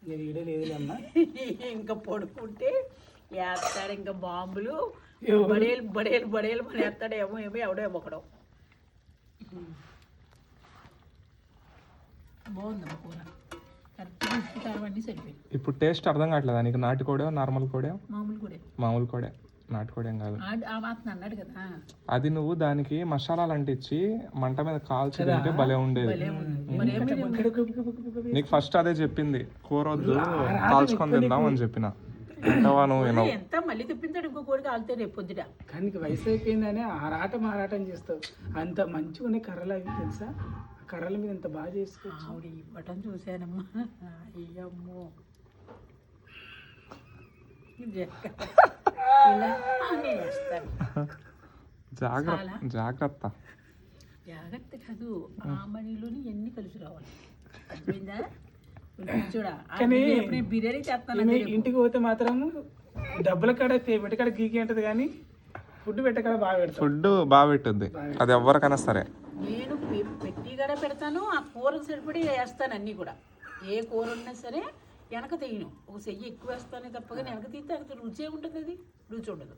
లేదులేమ్మా. ఇంకా పడుకుంటే వేస్తాడు ఇంకా బాంబులు బడేలు బడేలు బడేలు మన వేస్తాడు ఏమో ఎవడో ఒకడం. బాగుందమ్మా కూర కరెక్ట్గా ఉప్పు కారం అన్నీ సరిపోయింది. ఇప్పుడు టేస్ట్ అర్థం కావట్లేదా నీకు? నాటుకోడే నార్మల్ కోడే? మామూలు కోడే, నాటుకోడేం కాదు. అన్నాడు కదా అది నువ్వు దానికి మసాలాలు అంటించి మంట మీద కాల్చి తింటే భలే ఉండేది. నీకు ఫస్ట్ అదే చెప్పింది, కూర వద్దు కాల్చుకొని తిందాం అని చెప్పిన. ఎంత మళ్ళీ తెప్పించాడు ఇంకో కోడి కాలితే రేపు పొద్దుట. కానీ వయసు అయిపోయిందని ఆరాటం చేస్తావు. అంత మంచిగా ఉన్నాయి కర్రలు అవి తెలుసా? కర్రల మీద ఎంత బాగా చేసుకోవచ్చు. ఆవిడ ఇవ్వటం చూశానమ్మా. అయ్యమ్మో జాగ్రత్త కాదు, ఆమణిలోని ఎన్ని కలిసి రావాలి అర్థమైందా? చూడా బిర్యానీ చేస్తాను. ఇంటికి పోతే మాత్రం డబ్బుల కాడ పెట్టి కాడ గీకి ఉంటుంది కానీ ఫుడ్ పెట్టకాడ బాగా పెడతాను. ఫుడ్ బాగా పెట్టుద్ది అది ఎవరికైనా సరే. నేను పెట్టి కూడా పెడతాను, ఆ కూరకు సరిపడి వేస్తాను అన్నీ కూడా. ఏ కూర ఉన్నా సరే వెనక తీయను, ఒక చెయ్యి ఎక్కువ వేస్తానే తప్పగా వెనక తీస్తే రుచి ఉంటుంది, అది రుచి ఉండదు.